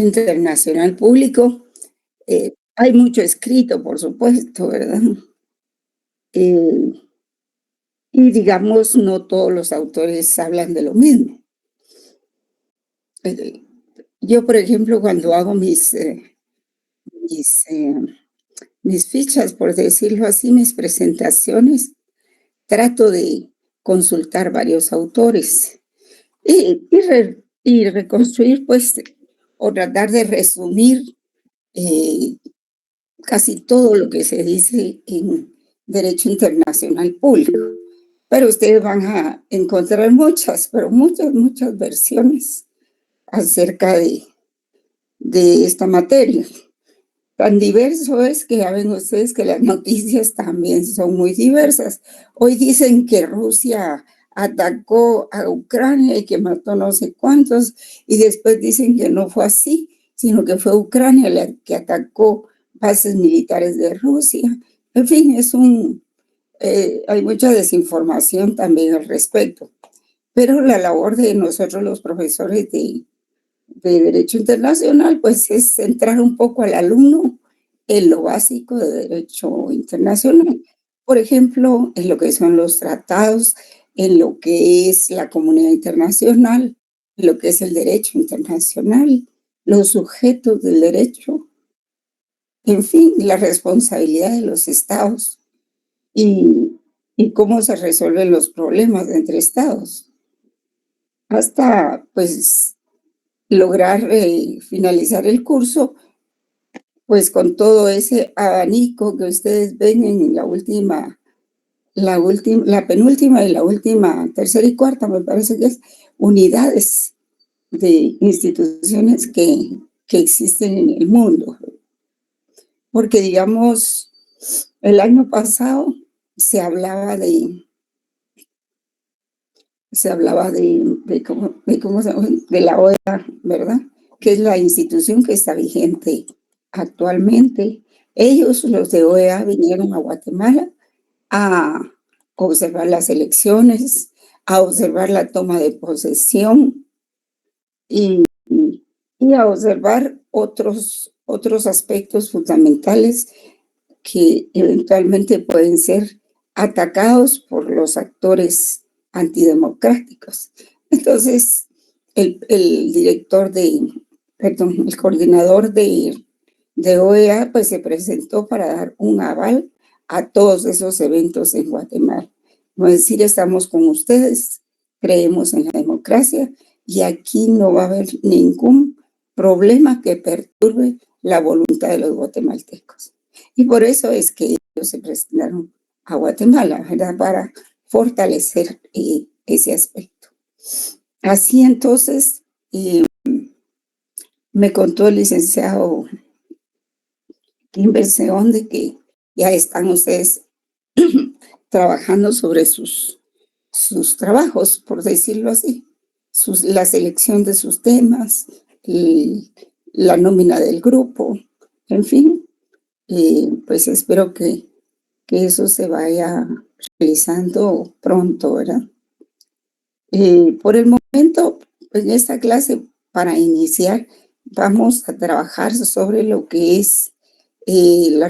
internacional público, hay mucho escrito, por supuesto, ¿verdad? Eh, y digamos, no todos los autores hablan de lo mismo. Eh, yo, por ejemplo, cuando hago mis, eh, mis fichas, por decirlo así, mis presentaciones, trato de consultar varios autores y reconstruir, pues, o tratar de resumir eh, casi todo lo que se dice en derecho internacional público. Pero ustedes van a encontrar muchas, pero muchas versiones acerca de esta materia. Tan diverso es que ya ven ustedes que las noticias también son muy diversas. Hoy dicen que Rusia atacó a Ucrania y que mató no sé cuántos, y después dicen que no fue así, sino que fue Ucrania la que atacó bases militares de Rusia. En fin, hay mucha desinformación también al respecto. Pero la labor de nosotros los profesores de Derecho Internacional, pues es centrar un poco al alumno en lo básico de Derecho Internacional. Por ejemplo, en lo que son los tratados, en lo que es la comunidad internacional, en lo que es el derecho internacional, los sujetos del derecho, en fin, la responsabilidad de los estados y, y cómo se resuelven los problemas entre estados, hasta pues lograr finalizar el curso, pues con todo ese abanico que ustedes ven en la penúltima y la última, tercera y cuarta, me parece que es unidades de instituciones que existen en el mundo. Porque, digamos, el año pasado se hablaba de la OEA, ¿verdad? Que es la institución que está vigente actualmente. Ellos, los de OEA, vinieron a Guatemala a observar las elecciones, a observar la toma de posesión y, y a observar otros aspectos fundamentales que eventualmente pueden ser atacados por los actores antidemocráticos. Entonces, el director el coordinador de OEA, pues se presentó para dar un aval a todos esos eventos en Guatemala. Es decir, estamos con ustedes, creemos en la democracia y aquí no va a haber ningún problema que perturbe la voluntad de los guatemaltecos. Y por eso es que ellos se presentaron a Guatemala, ¿verdad? Para fortalecer ese aspecto. Así entonces, me contó el licenciado Kimberseón de que ya están ustedes trabajando sobre sus trabajos, por decirlo así, la selección de sus temas, la nómina del grupo, en fin, pues espero que eso se vaya realizando pronto, ¿verdad? Por el momento, en esta clase, para iniciar, vamos a trabajar sobre lo que es el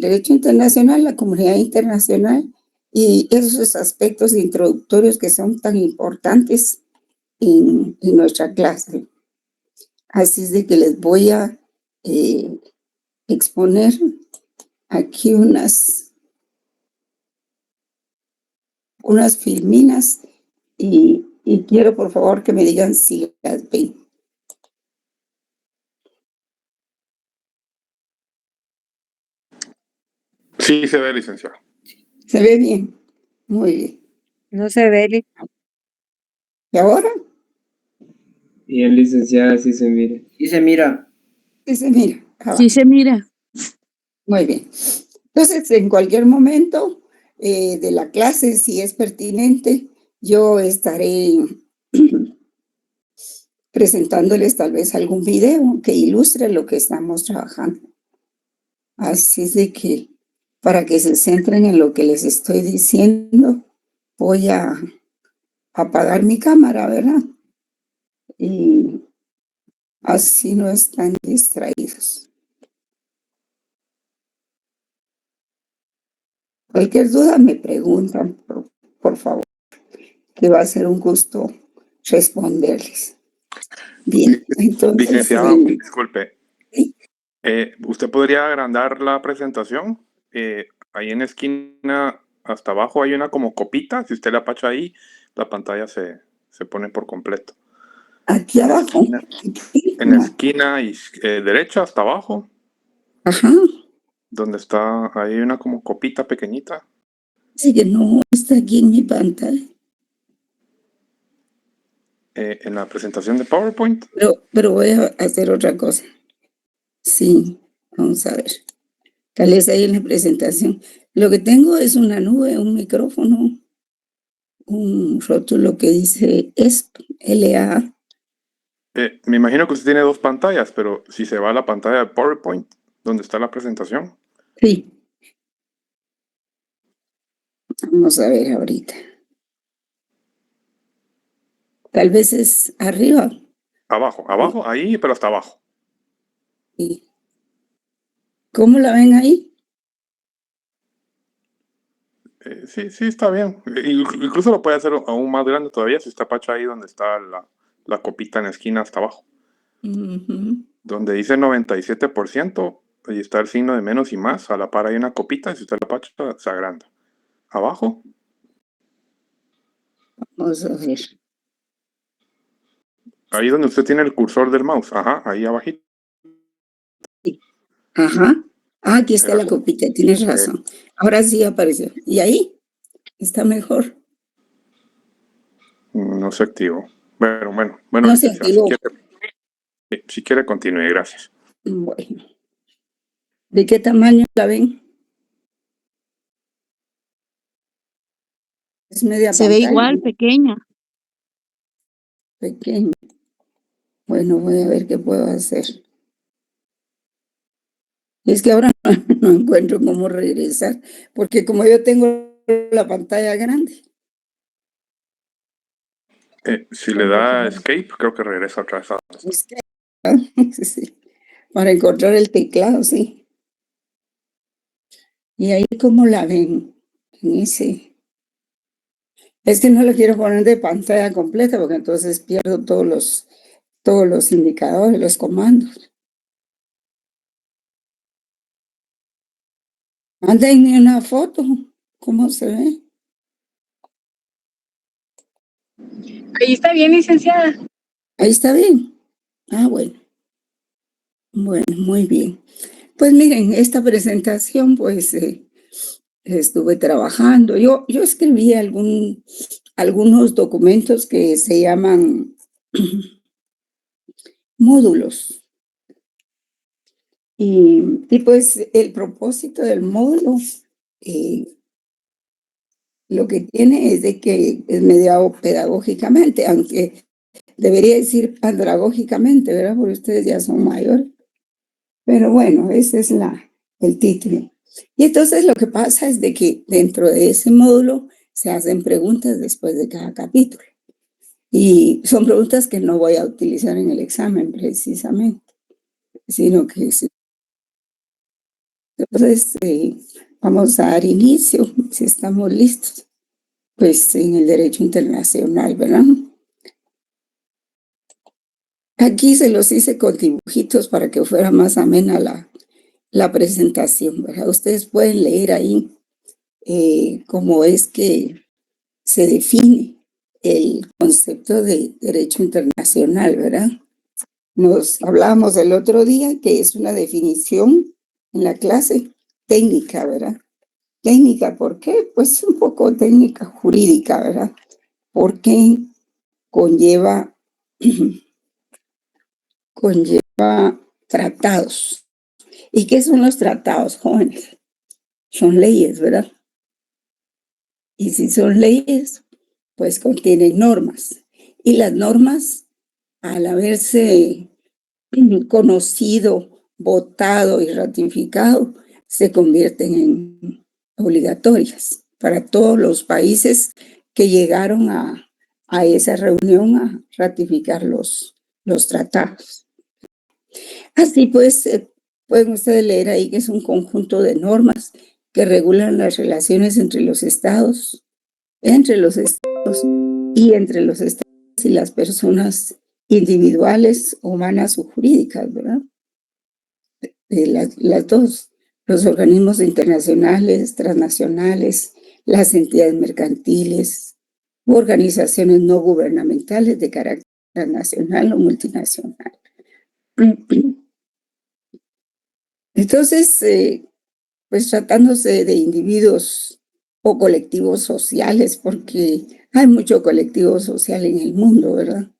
derecho internacional, la comunidad internacional y esos aspectos introductorios que son tan importantes en nuestra clase. Así es de que les voy a exponer aquí unas filminas y quiero por favor que me digan si las ven. Sí, se ve, licenciado. ¿Se ve bien? Muy bien. No se ve. ¿Y ahora? Bien, licenciada, sí se mira. Sí se mira. Sí se mira. Sí se mira. Muy bien. Entonces, en cualquier momento de la clase, si es pertinente, yo estaré presentándoles tal vez algún video que ilustre lo que estamos trabajando. Así es de que, para que se centren en lo que les estoy diciendo, voy a apagar mi cámara, ¿verdad? Y así no están distraídos. Cualquier duda me preguntan, por favor, que va a ser un gusto responderles. Bien, entonces... Licenciada, disculpe. ¿sí? ¿Usted podría agrandar la presentación? Ahí en la esquina, hasta abajo, hay una como copita. Si usted la apacha ahí, la pantalla se pone por completo. Aquí abajo. En la esquina derecha, hasta abajo, Ajá. donde está, ahí hay una como copita pequeñita. Sí, que no está aquí en mi pantalla. En la presentación de PowerPoint. Pero voy a hacer otra cosa. Sí, vamos a ver. Tal vez ahí en la presentación. Lo que tengo es una nube, un micrófono, un rótulo que dice ESP, LA. Me imagino que usted tiene dos pantallas, pero si se va a la pantalla de PowerPoint, donde está la presentación. Sí. Vamos a ver ahorita. Tal vez es arriba. Abajo, ahí, pero hasta abajo. Sí. ¿Cómo la ven ahí? Sí, está bien. Incluso lo puede hacer aún más grande todavía si está apacha ahí donde está la copita en la esquina hasta abajo. Ujú. Donde dice 97%, y está el signo de menos y más. A la par hay una copita y si usted la apacha, se agranda. Abajo, Vamos a ver. ahí donde usted tiene el cursor del mouse. Ajá, ahí abajito. Ajá. Ah, aquí está Era- la copita, tienes razón. Ahora sí apareció. ¿Y ahí? Está mejor. No se activó. Bueno, No se licenciada, activó. si quiere continúe, gracias. Bueno. ¿De qué tamaño la ven? Es media Se ve pantalla. igual, pequeña. Pequeño. Bueno, voy a ver qué puedo hacer. Es que ahora no encuentro cómo regresar, porque como yo tengo la pantalla grande. Si le da escape, creo que regresa otra vez a donde está. Es que, sí, para encontrar el teclado, sí. Y ahí cómo la ven. Es que no lo quiero poner de pantalla completa, porque entonces pierdo todos los indicadores, los comandos. Mándenme una foto. ¿Cómo se ve? Ahí está bien, licenciada. Ahí está bien. Ah, bueno. Bueno, muy bien. Pues miren, esta presentación, pues estuve trabajando. Yo escribí algunos documentos que se llaman módulos. Y pues el propósito del módulo lo que tiene es de que es mediado pedagógicamente, aunque debería decir andragógicamente, ¿verdad? Porque ustedes ya son mayores. Pero bueno, ese es el título. Y entonces lo que pasa es de que dentro de ese módulo se hacen preguntas después de cada capítulo. Y son preguntas que no voy a utilizar en el examen precisamente, sino que entonces vamos a dar inicio, si estamos listos, pues en el derecho internacional, ¿verdad? Aquí se los hice con dibujitos para que fuera más amena la presentación, ¿verdad? Ustedes pueden leer ahí cómo es que se define el concepto de derecho internacional, ¿verdad? Nos hablamos el otro día que es una definición en la clase técnica, ¿verdad? Técnica, ¿por qué? Pues un poco técnica jurídica, ¿verdad? Porque conlleva tratados. ¿Y qué son los tratados, jóvenes? Son leyes, ¿verdad? Y si son leyes, pues contienen normas. Y las normas, al haberse conocido, votado y ratificado, se convierten en obligatorias para todos los países que llegaron a esa reunión a ratificar los tratados. Así pues, pueden ustedes leer ahí que es un conjunto de normas que regulan las relaciones entre los estados y entre los estados y las personas individuales, humanas o jurídicas, ¿verdad? Las dos, los organismos internacionales, transnacionales, las entidades mercantiles, u organizaciones no gubernamentales de carácter nacional o multinacional. Entonces, pues tratándose de individuos o colectivos sociales, porque hay mucho colectivo social en el mundo, ¿verdad?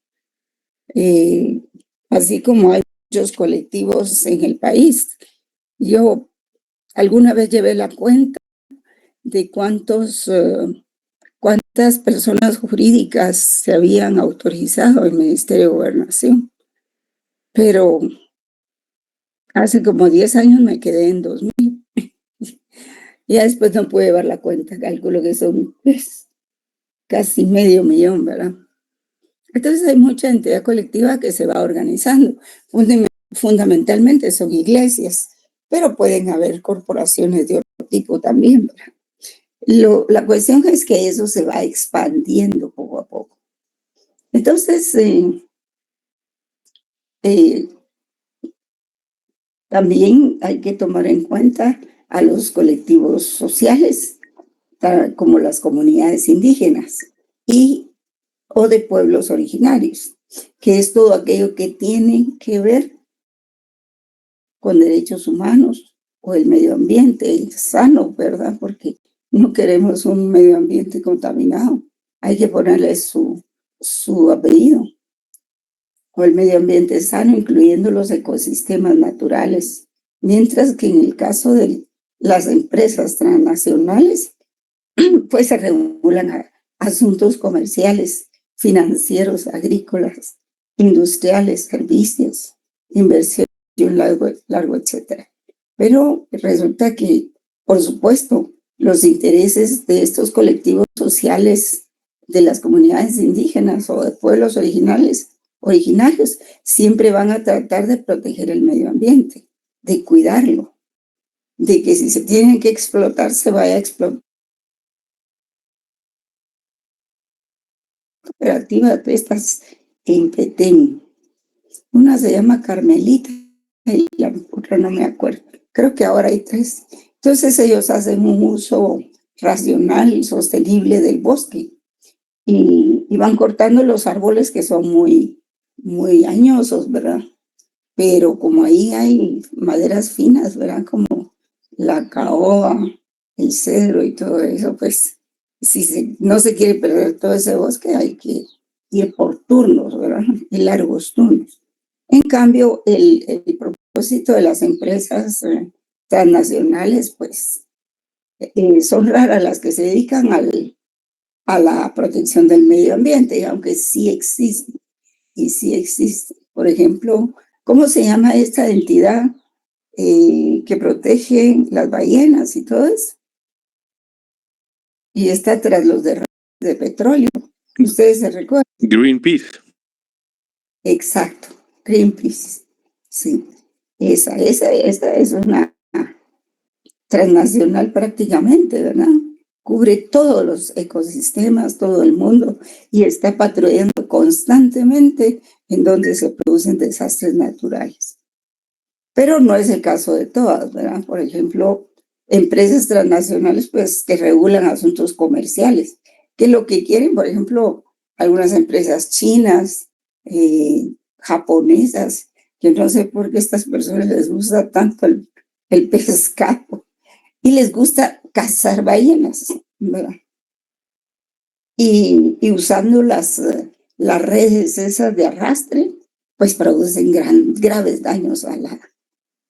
Así como hay muchos colectivos en el país. Yo alguna vez llevé la cuenta de cuántas personas jurídicas se habían autorizado el Ministerio de Gobernación, pero hace como 10 años me quedé en 2000. Ya después no pude ver la cuenta, calculo que son pues, casi 500,000, ¿verdad? Entonces hay mucha entidad colectiva que se va organizando. Fundamentalmente son iglesias, pero pueden haber corporaciones de otro tipo también, ¿verdad? La cuestión es que eso se va expandiendo poco a poco. Entonces, también hay que tomar en cuenta a los colectivos sociales, como las comunidades indígenas o de pueblos originarios, que es todo aquello que tiene que ver con derechos humanos o el medio ambiente sano, ¿verdad? Porque no queremos un medio ambiente contaminado. Hay que ponerle su apellido. O el medio ambiente sano, incluyendo los ecosistemas naturales. Mientras que en el caso de las empresas transnacionales, pues se regulan asuntos comerciales, financieros, agrícolas, industriales, servicios, inversión largo, etcétera. Pero resulta que, por supuesto, los intereses de estos colectivos sociales de las comunidades indígenas o de pueblos originarios siempre van a tratar de proteger el medio ambiente, de cuidarlo, de que si se tienen que explotar, se vaya a explotar. Cooperativa de estas en Petén. Una se llama Carmelita y la otra no me acuerdo. Creo que ahora hay 3. Entonces ellos hacen un uso racional y sostenible del bosque y van cortando los árboles que son muy añosos, ¿verdad? Pero como ahí hay maderas finas, ¿verdad? Como la caoba, el cedro y todo eso, pues si no se quiere perder todo ese bosque, hay que ir por turnos, ¿verdad? Y largos turnos. En cambio, el propósito de las empresas transnacionales, pues, son raras las que se dedican a la protección del medio ambiente, aunque sí existe. Y sí existe. Por ejemplo, ¿cómo se llama esta entidad que protege las ballenas y todo eso? Y está tras los derrames de petróleo. ¿Ustedes se recuerdan? Greenpeace. Exacto, Greenpeace. Sí, esta es una transnacional prácticamente, ¿verdad? Cubre todos los ecosistemas, todo el mundo, y está patrullando constantemente en donde se producen desastres naturales. Pero no es el caso de todas, ¿verdad? Por ejemplo, empresas transnacionales, pues, que regulan asuntos comerciales, que lo que quieren, por ejemplo, algunas empresas chinas, japonesas, que no sé por qué a estas personas les gusta tanto el pescado y les gusta cazar ballenas, ¿verdad? Y usando las redes esas de arrastre, pues producen graves daños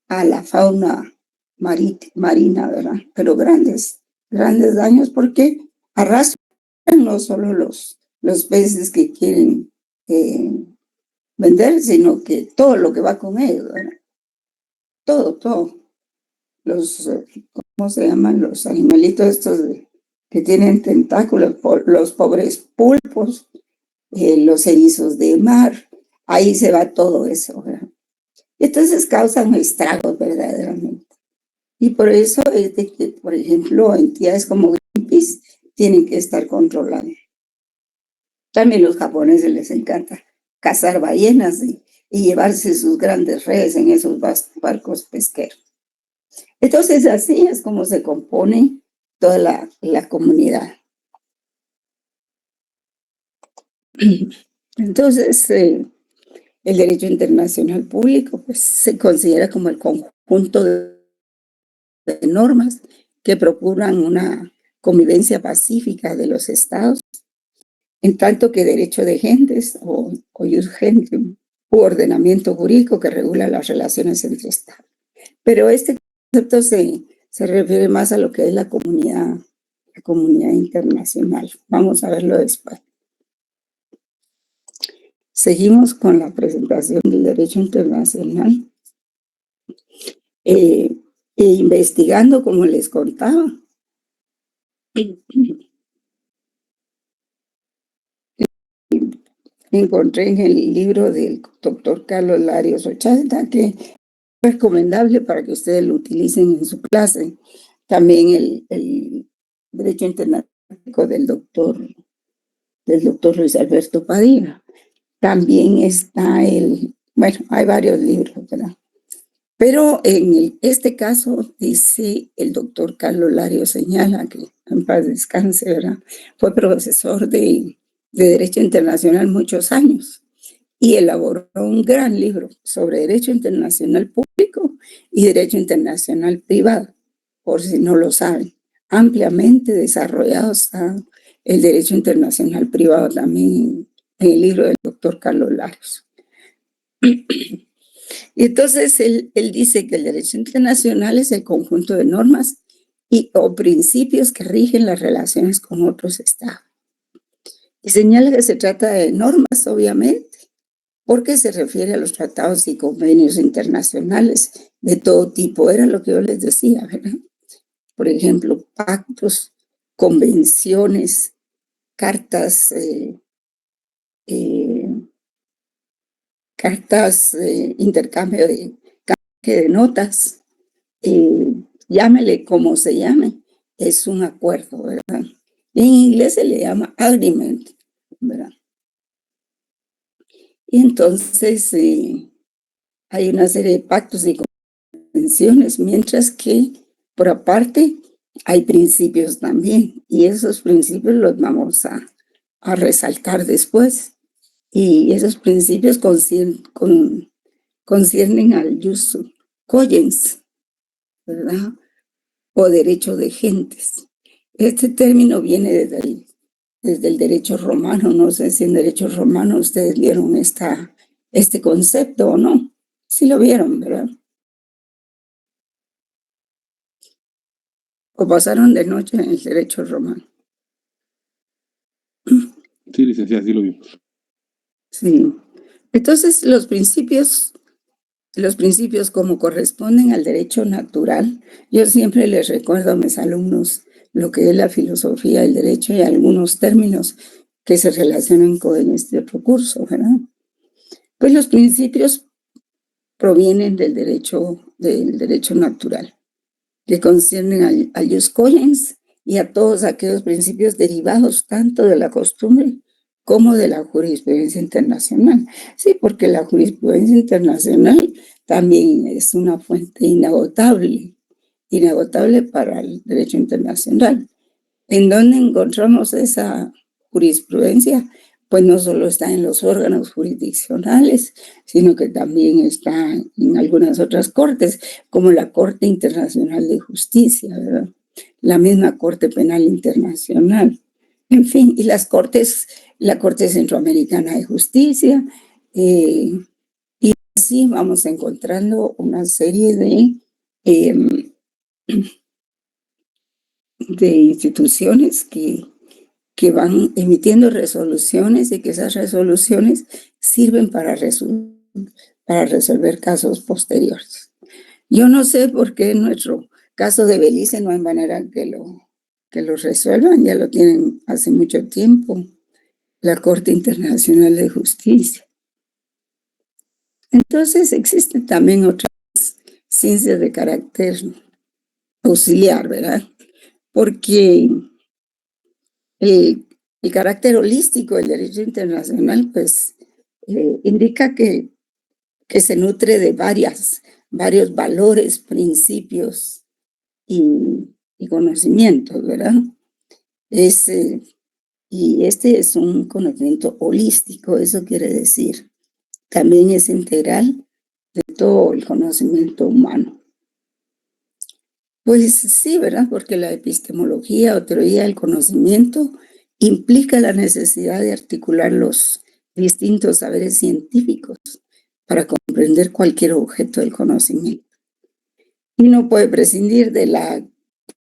a la fauna marina, ¿verdad? Pero grandes daños porque arrastran no solo los peces que quieren vender, sino que todo lo que va con ellos, ¿verdad? Todo. ¿Cómo se llaman? Los animalitos estos que tienen tentáculos, los pobres pulpos, los erizos de mar, ahí se va todo eso, ¿verdad? Entonces causan estragos verdaderamente. Y por eso es de que, por ejemplo, entidades como Greenpeace tienen que estar controladas. También a los japoneses les encanta cazar ballenas y llevarse sus grandes redes en esos barcos pesqueros. Entonces, así es como se compone toda la comunidad. Entonces, el derecho internacional público pues, se considera como el conjunto de normas que procuran una convivencia pacífica de los estados, en tanto que derecho de gentes o jus gentium, u ordenamiento jurídico que regula las relaciones entre estados. Pero este concepto se refiere más a lo que es la comunidad internacional. Vamos a verlo después. Seguimos con la presentación del derecho internacional. Investigando, como les contaba, encontré en el libro del doctor Carlos Larios Ochanda, que es recomendable para que ustedes lo utilicen en su clase. También el derecho internacional del doctor Luis Alberto Padilla. También está bueno, hay varios libros, ¿verdad? Pero en este caso, dice el doctor Carlos Larios, señala que en paz descanse, ¿verdad? Fue profesor de Derecho Internacional muchos años y elaboró un gran libro sobre Derecho Internacional Público y Derecho Internacional Privado, por si no lo saben. Ampliamente desarrollado está el Derecho Internacional Privado también en el libro del doctor Carlos Larios. Y entonces él dice que el derecho internacional es el conjunto de normas o principios que rigen las relaciones con otros estados. Y señala que se trata de normas, obviamente, porque se refiere a los tratados y convenios internacionales de todo tipo. Era lo que yo les decía, ¿verdad? Por ejemplo, pactos, convenciones, cartas, intercambio de notas, llámele como se llame, es un acuerdo, ¿verdad? En inglés se le llama agreement, ¿verdad? Y entonces hay una serie de pactos y convenciones, mientras que por aparte hay principios también, y esos principios los vamos a resaltar después. Y esos principios conciernen al jus cogens, ¿verdad? O derecho de gentes. Este término viene desde el derecho romano. No sé si en derecho romano ustedes vieron este concepto o no. Sí lo vieron, ¿verdad? O pasaron de noche en el derecho romano. Sí, licenciada, sí lo vimos. Sí. Entonces, los principios como corresponden al derecho natural, yo siempre les recuerdo a mis alumnos lo que es la filosofía del derecho y algunos términos que se relacionan con este otro curso, ¿verdad? Pues los principios provienen del derecho natural, que conciernen al jus cogens y a todos aquellos principios derivados tanto de la costumbre como de la jurisprudencia internacional. Sí, porque la jurisprudencia internacional también es una fuente inagotable para el derecho internacional. ¿En dónde encontramos esa jurisprudencia? Pues no solo está en los órganos jurisdiccionales, sino que también está en algunas otras cortes, como la Corte Internacional de Justicia, ¿verdad? La misma Corte Penal Internacional. En fin, y la Corte Centroamericana de Justicia, y así vamos encontrando una serie de instituciones que van emitiendo resoluciones y que esas resoluciones sirven para resolver casos posteriores. Yo no sé por qué en nuestro caso de Belice no hay manera que lo resuelvan, ya lo tienen hace mucho tiempo, la Corte Internacional de Justicia. Entonces existen también otras ciencias de carácter auxiliar, ¿verdad? Porque el carácter holístico del derecho internacional, pues, indica que se nutre de varios valores, principios y conocimientos, ¿verdad? Y este es un conocimiento holístico, eso quiere decir, también es integral de todo el conocimiento humano. Pues sí, ¿verdad? Porque la epistemología o teoría del conocimiento implica la necesidad de articular los distintos saberes científicos para comprender cualquier objeto del conocimiento. Y no puede prescindir de la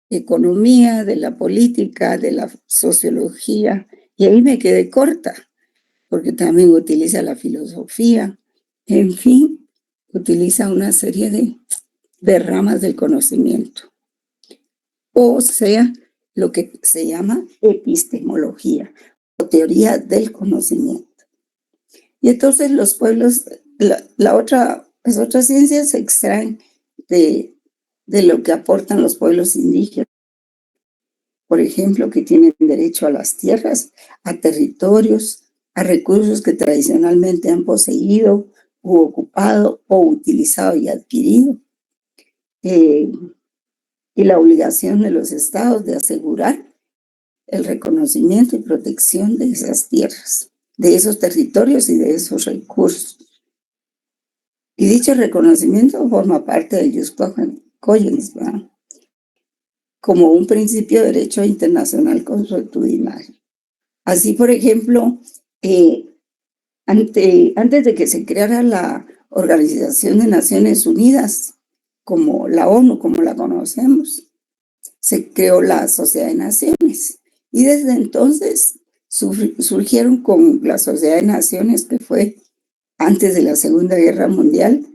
economía, de la política, de la sociología. Y ahí me quedé corta, porque también utiliza la filosofía. En fin, utiliza una serie de ramas del conocimiento. O sea, lo que se llama epistemología o teoría del conocimiento. Y entonces los pueblos, las otras ciencias se extraen de lo que aportan los pueblos indígenas. Por ejemplo, que tienen derecho a las tierras, a territorios, a recursos que tradicionalmente han poseído u ocupado o utilizado y adquirido. Y la obligación de los estados de asegurar el reconocimiento y protección de esas tierras, de esos territorios y de esos recursos. Y dicho reconocimiento forma parte del Jus Cogens, ¿verdad? Como un principio de derecho internacional consuetudinario. Así, por ejemplo, antes de que se creara la Organización de Naciones Unidas, como la ONU, como la conocemos, se creó la Sociedad de Naciones. Y desde entonces surgieron con la Sociedad de Naciones, que fue antes de la Segunda Guerra Mundial,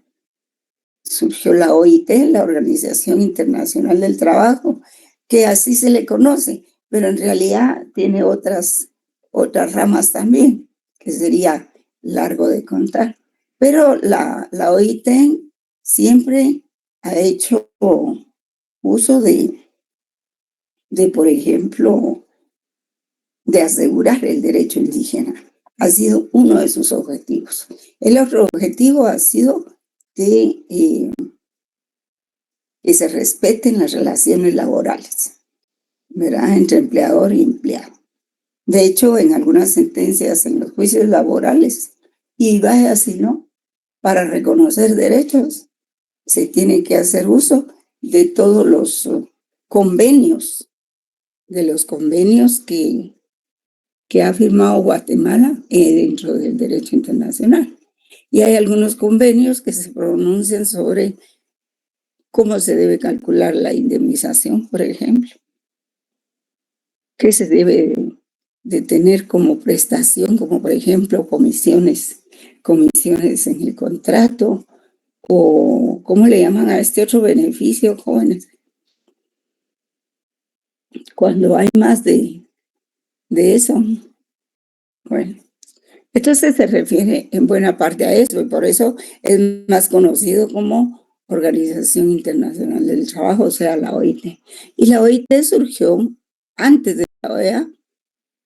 surgió la OIT, la Organización Internacional del Trabajo, que así se le conoce, pero en realidad tiene otras ramas también, que sería largo de contar. Pero la OIT siempre ha hecho uso de, por ejemplo, de asegurar el derecho indígena. Ha sido uno de sus objetivos. El otro objetivo ha sido que se respeten las relaciones laborales, ¿verdad? Entre empleador y empleado. De hecho, en algunas sentencias en los juicios laborales, y vaya así, ¿no? Para reconocer derechos, se tiene que hacer uso de todos los convenios, que ha firmado Guatemala dentro del derecho internacional. Y hay algunos convenios que se pronuncian sobre cómo se debe calcular la indemnización, por ejemplo, qué se debe de tener como prestación, como por ejemplo comisiones en el contrato, o cómo le llaman a este otro beneficio, jóvenes, cuando hay más de eso. Bueno, entonces se refiere en buena parte a eso, y por eso es más conocido como Organización Internacional del Trabajo, o sea, la OIT. Y la OIT surgió antes de la OEA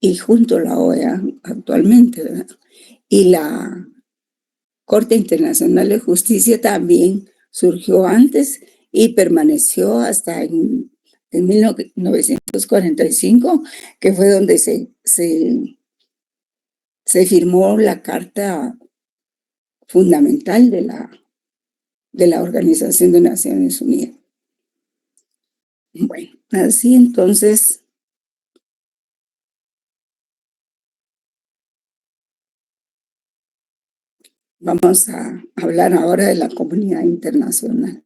y junto a la OEA actualmente, ¿verdad? Y la Corte Internacional de Justicia también surgió antes y permaneció hasta en 1945, que fue donde se firmó la Carta Fundamental de la Organización de Naciones Unidas. Bueno, así entonces vamos a hablar ahora de la comunidad internacional.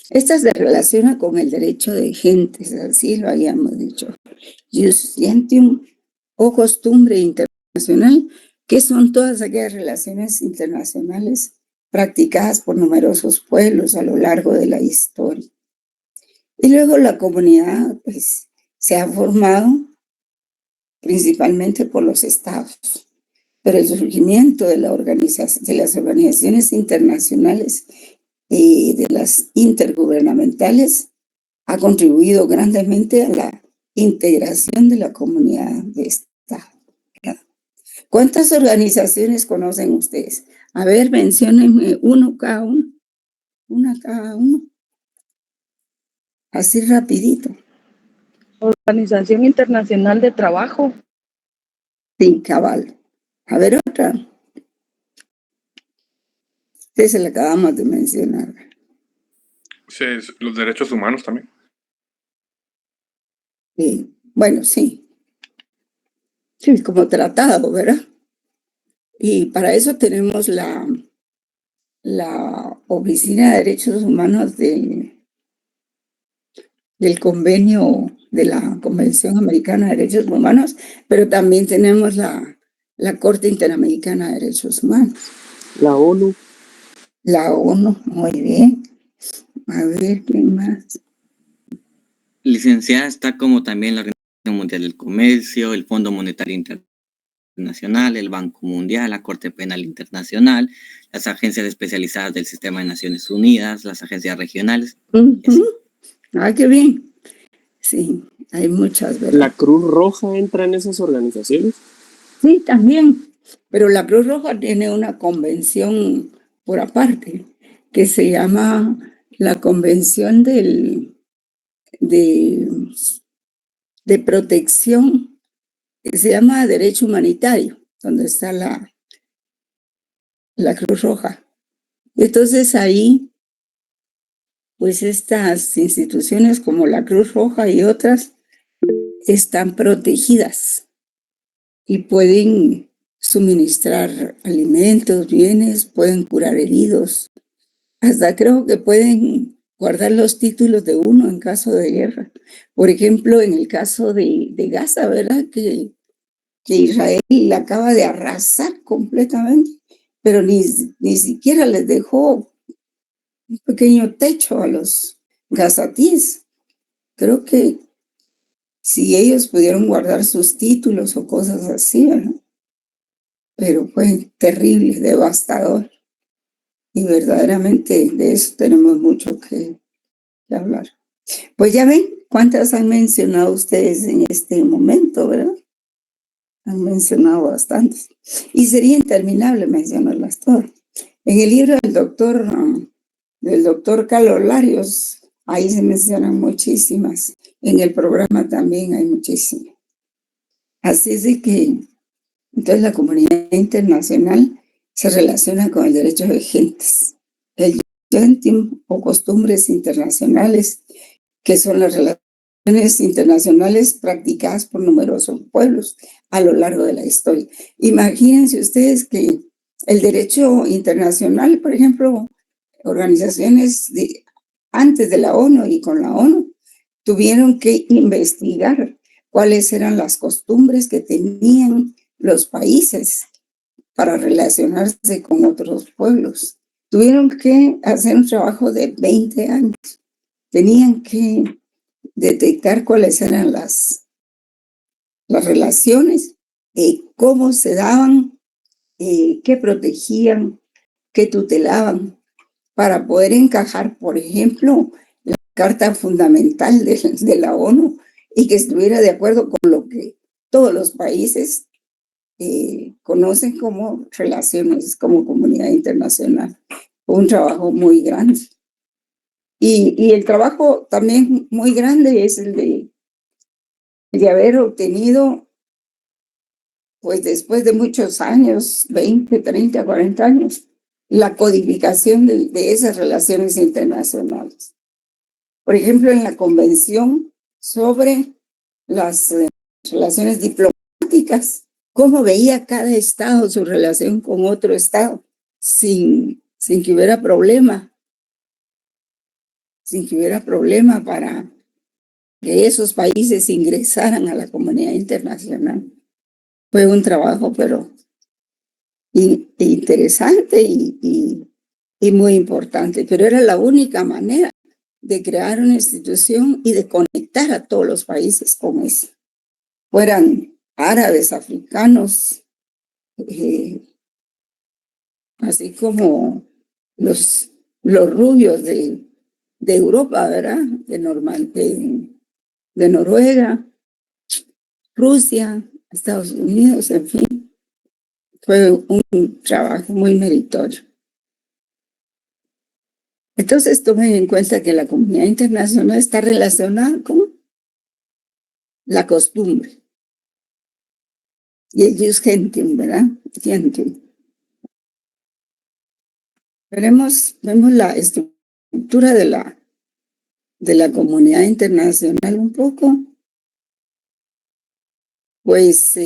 Esta se relaciona con el derecho de gentes, así lo habíamos dicho. Jus Gentium o costumbre internacional, que son todas aquellas relaciones internacionales practicadas por numerosos pueblos a lo largo de la historia. Y luego la comunidad, se ha formado principalmente por los estados. pero el surgimiento de las organizaciones internacionales y de las intergubernamentales ha contribuido grandemente a la integración de la comunidad de esta. ¿Cuántas organizaciones conocen ustedes? A ver, menciónenme una cada uno. Así rapidito. Organización Internacional de Trabajo. Sí, cabal. A ver otra. Se la acabamos de mencionar. Sí, los derechos humanos también. Sí. Bueno, sí. Sí, como tratado, ¿verdad? Y para eso tenemos la Oficina de Derechos Humanos del convenio de la Convención Americana de Derechos Humanos, pero también tenemos la Corte Interamericana de Derechos Humanos. La ONU. La ONU, muy bien. A ver, ¿qué más? Licenciada, está como también la Organización Mundial del Comercio, el Fondo Monetario Internacional, el Banco Mundial, la Corte Penal Internacional, las agencias especializadas del Sistema de Naciones Unidas, las agencias regionales. Ah, qué bien. Sí, hay muchas, ¿verdad? ¿La Cruz Roja entra en esas organizaciones? Sí, también. Pero la Cruz Roja tiene una convención por aparte que se llama la Convención de Protección, que se llama Derecho Humanitario, donde está la Cruz Roja. Entonces ahí, pues estas instituciones como la Cruz Roja y otras están protegidas y pueden suministrar alimentos, bienes, pueden curar heridos, hasta creo que pueden guardar los títulos de uno en caso de guerra. Por ejemplo, en el caso de Gaza, ¿verdad? Que Israel acaba de arrasar completamente, pero ni siquiera les dejó un pequeño techo a los gazatíes. Creo que si ellos pudieron guardar sus títulos o cosas así, ¿verdad? Pero fue terrible, devastador. Y verdaderamente de eso tenemos mucho que hablar. Pues ya ven cuántas han mencionado ustedes en este momento, ¿verdad? Han mencionado bastantes. Y sería interminable mencionarlas todas. En el libro del doctor Carlos Larios, ahí se mencionan muchísimas. En el programa también hay muchísimas. Así es de que entonces la comunidad internacional se relaciona con el derecho de gentes, el gentium o costumbres internacionales, que son las relaciones internacionales practicadas por numerosos pueblos a lo largo de la historia. Imagínense ustedes que el derecho internacional, por ejemplo, organizaciones antes de la ONU y con la ONU, tuvieron que investigar cuáles eran las costumbres que tenían los países para relacionarse con otros pueblos. Tuvieron que hacer un trabajo de 20 años. Tenían que detectar cuáles eran las relaciones, cómo se daban, qué protegían, qué tutelaban, para poder encajar, por ejemplo, la Carta Fundamental de la ONU y que estuviera de acuerdo con lo que todos los países conocen como relaciones, como comunidad internacional. Fue un trabajo muy grande. Y el trabajo también muy grande es el de haber obtenido, pues después de muchos años, 20, 30, 40 años, la codificación de esas relaciones internacionales. Por ejemplo, en la Convención sobre las relaciones diplomáticas, cómo veía cada estado su relación con otro estado, sin que hubiera problema, para que esos países ingresaran a la comunidad internacional. Fue un trabajo, pero interesante y muy importante, pero era la única manera de crear una institución y de conectar a todos los países con eso. Fueran árabes, africanos, así como los rubios de Europa, ¿verdad? De Noruega, Rusia, Estados Unidos, en fin. Fue un trabajo muy meritorio. Entonces tomen en cuenta que la comunidad internacional está relacionada con la costumbre. Y ellos genten, ¿verdad? Genten. Vemos la estructura de la comunidad internacional un poco. Pues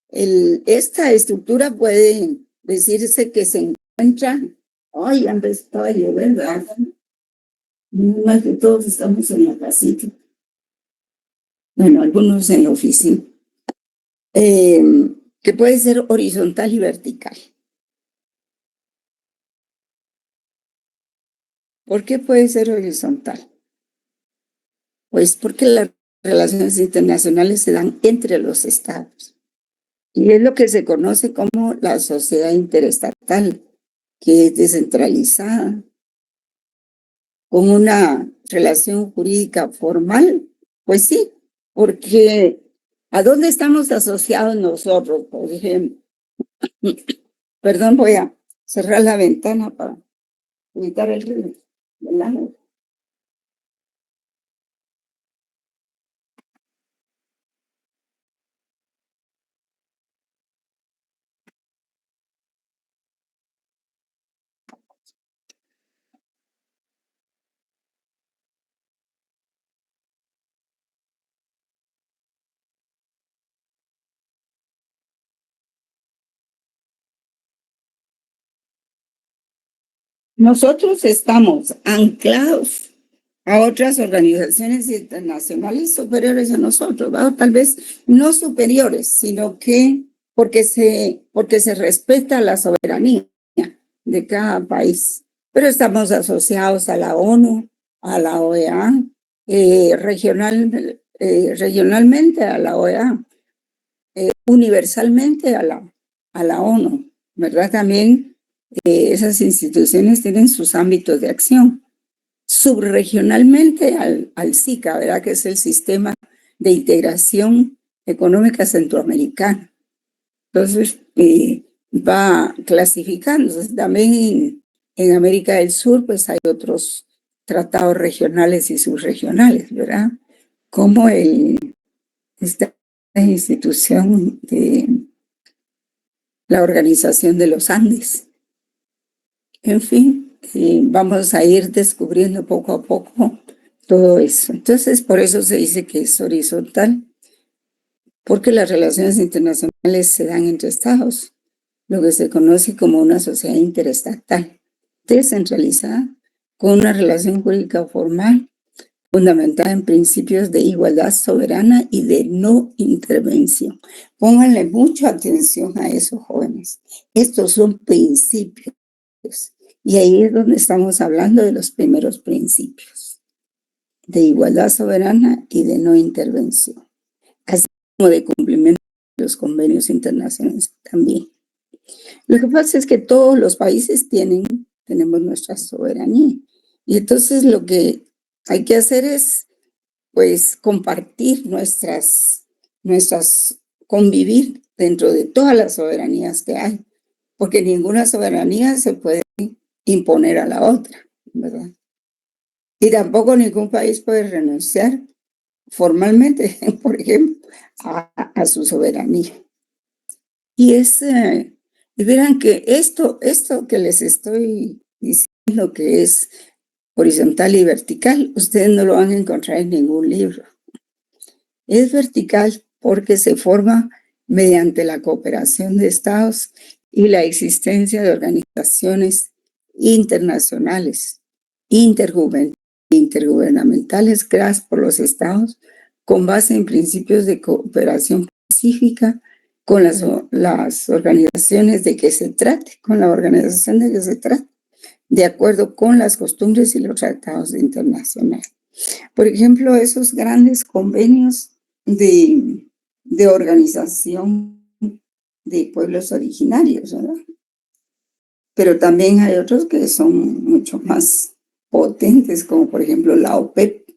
esta estructura puede decirse que se encuentra, ay, han estado a llover, ¿verdad? Más que todos estamos en la casita. Bueno, algunos en la oficina. Que puede ser horizontal y vertical. ¿Por qué puede ser horizontal? Pues porque las relaciones internacionales se dan entre los estados. Y es lo que se conoce como la sociedad interestatal, que es descentralizada, con una relación jurídica formal. Pues sí, porque ¿a dónde estamos asociados nosotros, por ejemplo? Perdón, voy a cerrar la ventana para evitar el ruido del agua. Nosotros estamos anclados a otras organizaciones internacionales superiores a nosotros, ¿verdad? Tal vez no superiores, sino que porque se respeta la soberanía de cada país. Pero estamos asociados a la ONU, a la OEA, regionalmente a la OEA, universalmente a la ONU, ¿verdad? También esas instituciones tienen sus ámbitos de acción. Subregionalmente al SICA, ¿verdad? Que es el Sistema de Integración Económica Centroamericana. Entonces, va clasificándose. También en América del Sur, pues hay otros tratados regionales y subregionales, ¿verdad? Como esta institución de la Organización de los Andes. En fin, vamos a ir descubriendo poco a poco todo eso. Entonces, por eso se dice que es horizontal, porque las relaciones internacionales se dan entre estados, lo que se conoce como una sociedad interestatal, descentralizada, con una relación jurídica formal, fundamentada en principios de igualdad soberana y de no intervención. Pónganle mucha atención a eso, jóvenes. Estos son principios. Y ahí es donde estamos hablando de los primeros principios, de igualdad soberana y de no intervención, así como de cumplimiento de los convenios internacionales también. Lo que pasa es que todos los países tenemos nuestra soberanía. Y entonces lo que hay que hacer es, pues, compartir convivir dentro de todas las soberanías que hay, porque ninguna soberanía se puede imponer a la otra, ¿verdad? Y tampoco ningún país puede renunciar formalmente, por ejemplo, a su soberanía. Y verán que esto que les estoy diciendo que es horizontal y vertical, ustedes no lo van a encontrar en ningún libro. Es vertical porque se forma mediante la cooperación de estados y la existencia de organizaciones internacionales, intergubernamentales creadas por los estados con base en principios de cooperación pacífica con las organizaciones de que se trate, con la organización de que se trate, de acuerdo con las costumbres y los tratados internacionales. Por ejemplo, esos grandes convenios de organización de pueblos originarios, ¿verdad? Pero también hay otros que son mucho más potentes, como por ejemplo la OPEP,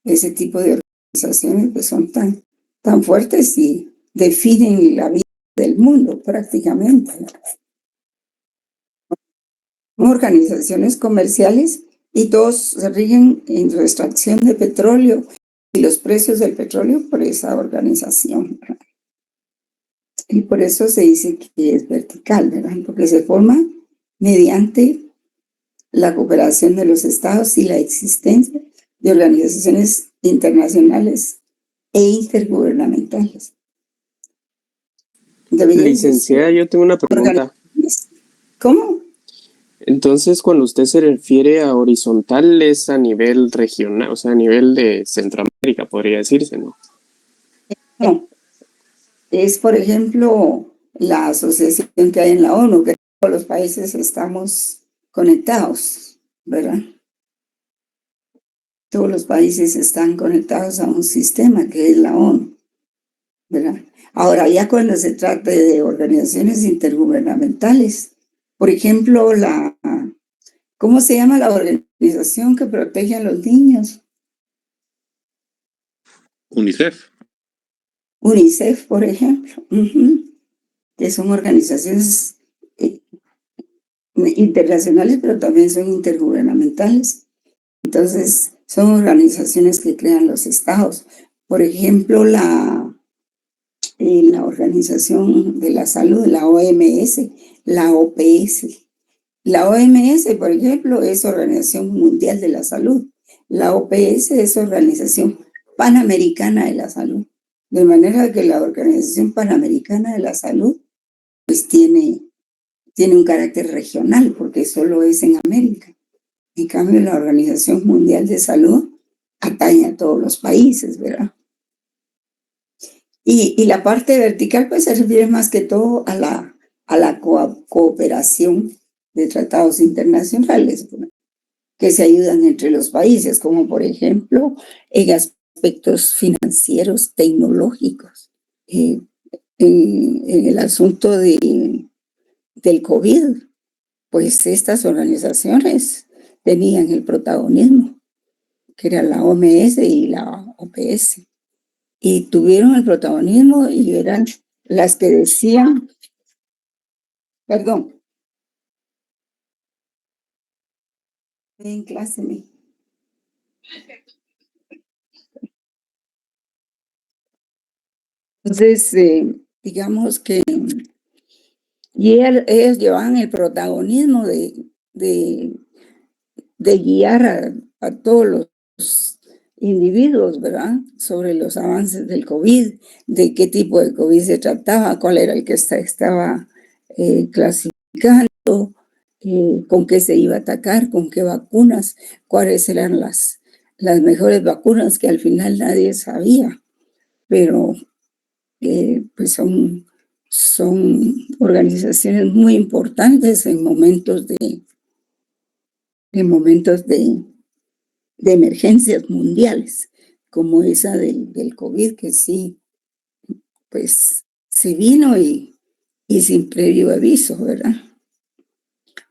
ese tipo de organizaciones que son tan fuertes y definen la vida del mundo prácticamente. Son organizaciones comerciales y todos se rigen en su extracción de petróleo y los precios del petróleo por esa organización, ¿verdad? Y por eso se dice que es vertical, ¿verdad? Porque se forma mediante la cooperación de los estados y la existencia de organizaciones internacionales e intergubernamentales. Licenciada, yo tengo una pregunta. ¿Cómo? Entonces, cuando usted se refiere a horizontal, es a nivel regional, o sea, a nivel de Centroamérica, podría decirse, ¿no? No. Es, por ejemplo, la asociación que hay en la ONU, que todos los países estamos conectados, ¿verdad? Todos los países están conectados a un sistema que es la ONU, ¿verdad? Ahora, ya cuando se trata de organizaciones intergubernamentales, por ejemplo, ¿cómo se llama la organización que protege a los niños? UNICEF. UNICEF, por ejemplo, que son organizaciones internacionales, pero también son intergubernamentales. Entonces, son organizaciones que crean los estados. Por ejemplo, la Organización de la Salud, la OMS, la OPS. La OMS, por ejemplo, es Organización Mundial de la Salud. La OPS es Organización Panamericana de la Salud. De manera que la Organización Panamericana de la Salud pues tiene un carácter regional porque solo es en América. En cambio, la Organización Mundial de Salud atañe a todos los países, ¿verdad? Y la parte vertical pues se refiere más que todo a la cooperación de tratados internacionales, ¿verdad?, que se ayudan entre los países, como por ejemplo en aspectos financieros, tecnológicos, en el asunto del COVID, pues estas organizaciones tenían el protagonismo, que era la OMS y la OPS, y tuvieron el protagonismo y eran las que decían, perdón, en clase me. Entonces, digamos que ellos llevaban el protagonismo de guiar a todos los individuos, ¿verdad?, sobre los avances del COVID, de qué tipo de COVID se trataba, cuál era el que estaba clasificando, con qué se iba a atacar, con qué vacunas, cuáles eran las mejores vacunas que al final nadie sabía, pero pues son organizaciones muy importantes en momentos de emergencias mundiales, como esa del COVID, que sí, pues se vino y sin previo aviso, ¿verdad?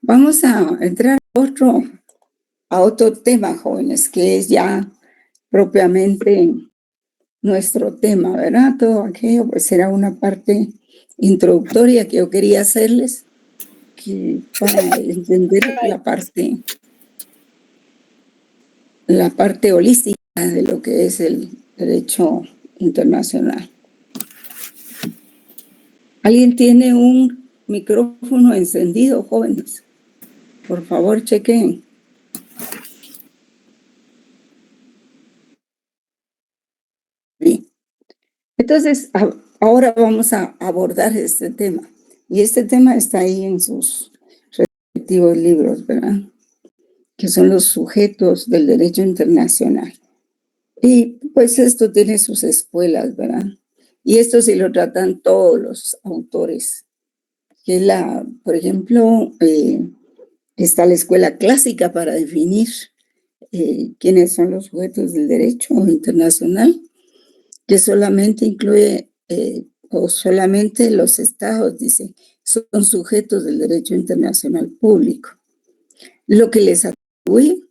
Vamos a entrar a otro tema, jóvenes, que es ya propiamente nuestro tema, ¿verdad? Todo aquello pues era una parte introductoria que yo quería hacerles para entender la parte holística de lo que es el derecho internacional. ¿Alguien tiene un micrófono encendido, jóvenes? Por favor, chequen. Bien. Entonces, ahora vamos a abordar este tema. Y este tema está ahí en sus respectivos libros, ¿verdad?, que son los sujetos del derecho internacional. Y pues esto tiene sus escuelas, ¿verdad? Y esto sí lo tratan todos los autores. Que es por ejemplo, está la escuela clásica para definir quiénes son los sujetos del derecho internacional, que solamente incluye o solamente los estados, dice, son sujetos del derecho internacional público, lo que les atribuye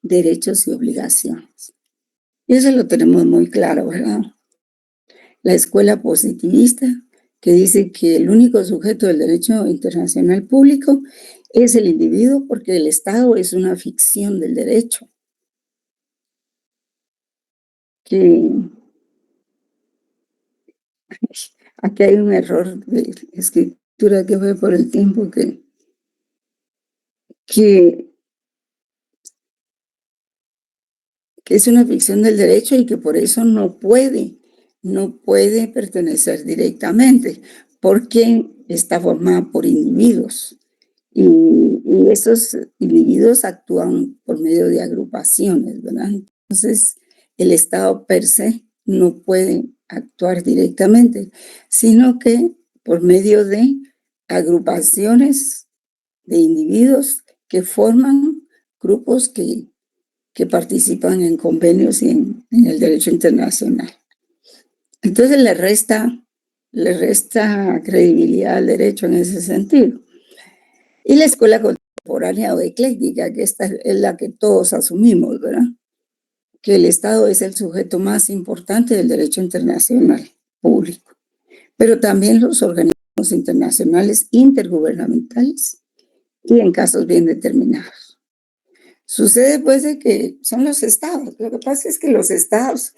derechos y obligaciones. Y eso lo tenemos muy claro, ¿verdad? La escuela positivista, que dice que el único sujeto del derecho internacional público es el individuo, porque el Estado es una ficción del derecho. Que aquí hay un error de escritura que fue por el tiempo que es una ficción del derecho y que por eso no puede pertenecer directamente, porque está formada por individuos. Y esos individuos actúan por medio de agrupaciones, ¿verdad? Entonces, el Estado per se no puede actuar directamente, sino que por medio de agrupaciones de individuos que forman grupos que participan en convenios y en el derecho internacional. Entonces le resta credibilidad al derecho en ese sentido. Y la escuela contemporánea o ecléctica, que esta es la que todos asumimos, ¿verdad? Que el Estado es el sujeto más importante del derecho internacional público, pero también los organismos internacionales intergubernamentales y en casos bien determinados. Sucede pues de que son los estados. Lo que pasa es que los estados,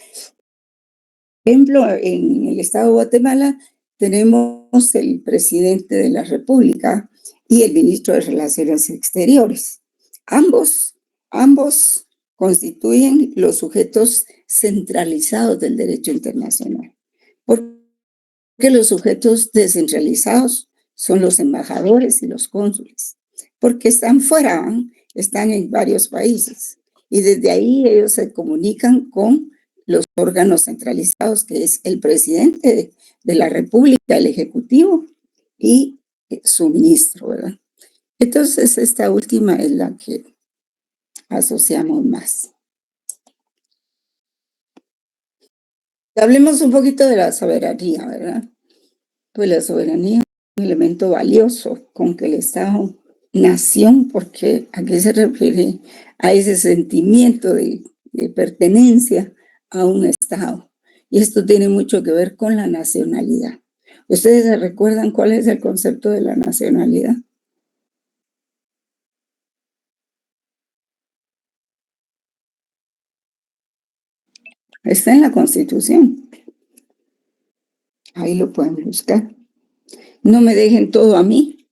por ejemplo, en el estado de Guatemala tenemos el presidente de la República y el ministro de Relaciones Exteriores. Ambos constituyen los sujetos centralizados del derecho internacional. Porque los sujetos descentralizados son los embajadores y los cónsules, porque están fuera, están en varios países y desde ahí ellos se comunican con los órganos centralizados, que es el presidente de la República, el Ejecutivo y su ministro, ¿verdad? Entonces esta última es la que asociamos más. Hablemos un poquito de la soberanía, ¿verdad? Pues la soberanía es un elemento valioso con que el Estado nación, porque aquí se refiere a ese sentimiento de pertenencia a un Estado. Y esto tiene mucho que ver con la nacionalidad. ¿Ustedes se recuerdan cuál es el concepto de la nacionalidad? Está en la Constitución. Ahí lo pueden buscar. No me dejen todo a mí.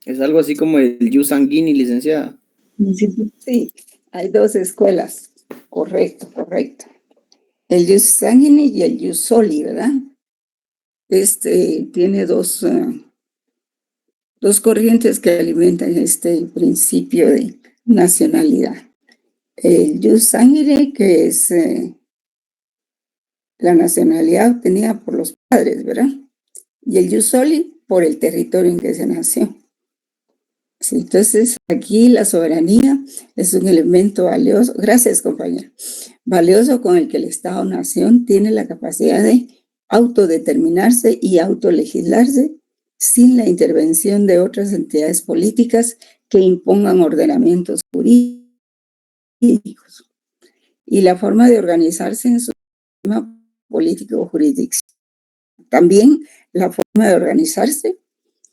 Es algo así como el jus sanguini, licenciada. Sí, hay dos escuelas. Correcto. El jus sanguini y el jus soli, ¿verdad? Tiene dos corrientes que alimentan este principio de nacionalidad. El jus sanguini, que es la nacionalidad obtenida por los padres, ¿verdad? Y el jus soli por el territorio en que se nació. Sí, entonces, aquí la soberanía es un elemento valioso, gracias compañera, valioso con el que el Estado-nación tiene la capacidad de autodeterminarse y autolegislarse sin la intervención de otras entidades políticas que impongan ordenamientos jurídicos. Y la forma de organizarse en su sistema político jurídico. También la forma de organizarse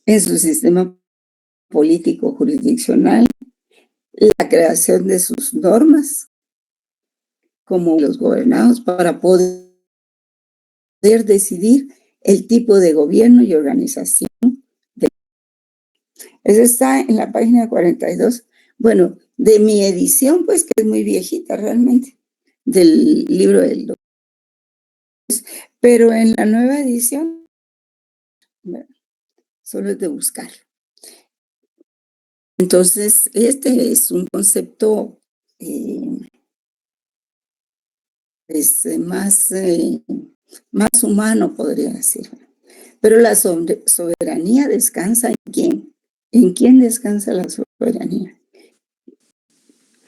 en su sistema político jurisdiccional, la creación de sus normas como los gobernados para poder decidir el tipo de gobierno y organización. Eso está en la página 42. Bueno, de mi edición, pues que es muy viejita realmente, del libro del doctor. Pero en la nueva edición, solo es de buscar. Entonces, este es un concepto más humano, podría decir. Pero la soberanía descansa en quién. ¿En quién descansa la soberanía?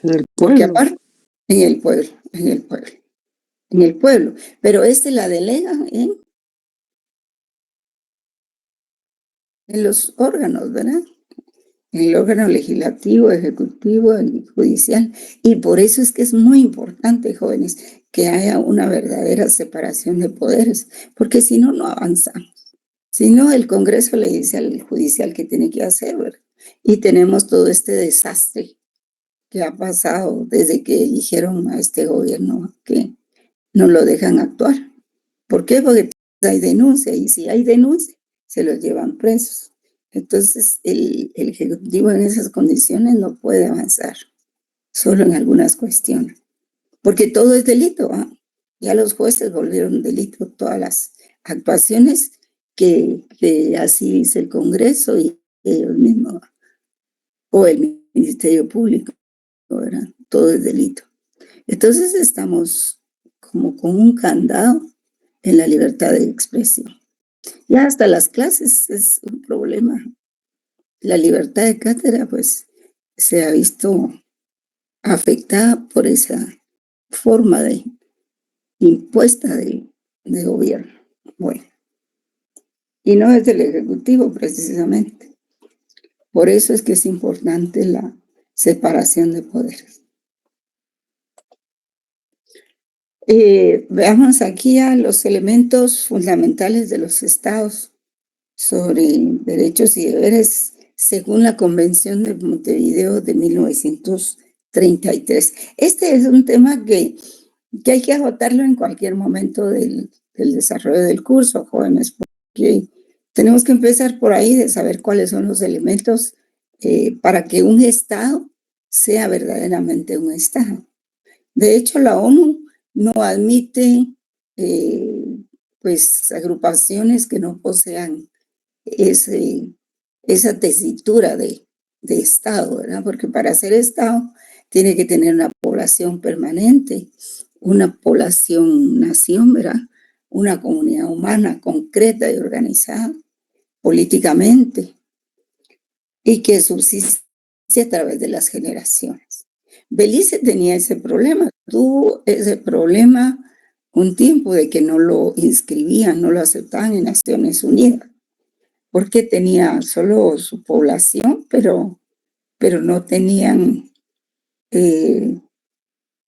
En el Porque pueblo. aparte, en el pueblo. en el pueblo, pero la delega en los órganos, ¿verdad? En el órgano legislativo, ejecutivo y judicial. Y por eso es que es muy importante, jóvenes, que haya una verdadera separación de poderes, porque si no, no avanzamos. Si no, el Congreso le dice al judicial qué tiene que hacer, ¿verdad? Y tenemos todo este desastre que ha pasado desde que eligieron a este gobierno, que no lo dejan actuar. ¿Por qué? Porque hay denuncia, y si hay denuncia, se los llevan presos. Entonces, el Ejecutivo en esas condiciones no puede avanzar, solo en algunas cuestiones, porque todo es delito, ¿ah? Ya los jueces volvieron delito todas las actuaciones que así dice el Congreso y ellos mismos, o el Ministerio Público, ¿verdad? Todo es delito. Entonces estamos como con un candado en la libertad de expresión. Ya hasta las clases es un problema. La libertad de cátedra, pues, se ha visto afectada por esa forma de impuesta de gobierno. Bueno, y no es del Ejecutivo precisamente. Por eso es que es importante la separación de poderes. Veamos aquí a los elementos fundamentales de los estados sobre derechos y deberes según la Convención de Montevideo de 1933. Este es un tema que hay que agotarlo en cualquier momento del desarrollo del curso, jóvenes, porque tenemos que empezar por ahí de saber cuáles son los elementos para que un Estado sea verdaderamente un Estado. De hecho, la ONU no admite pues agrupaciones que no posean esa tesitura de Estado, ¿verdad? Porque para ser Estado tiene que tener una población permanente, una población-nación, ¿verdad? Una comunidad humana concreta y organizada políticamente y que subsiste a través de las generaciones. Belice tenía ese problema, tuvo ese problema un tiempo de que no lo inscribían, no lo aceptaban en Naciones Unidas, porque tenía solo su población, pero no tenían,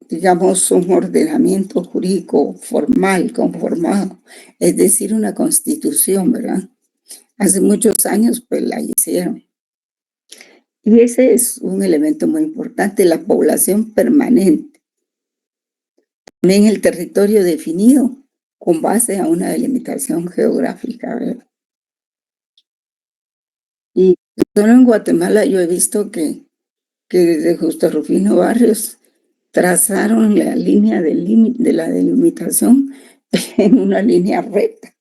digamos, un ordenamiento jurídico formal, conformado, es decir, una constitución, ¿verdad? Hace muchos años, pues la hicieron. Y ese es un elemento muy importante, la población permanente. También el territorio definido con base a una delimitación geográfica, ¿verdad? Y solo en Guatemala yo he visto que desde Justo Rufino Barrios trazaron la línea de la delimitación en una línea recta.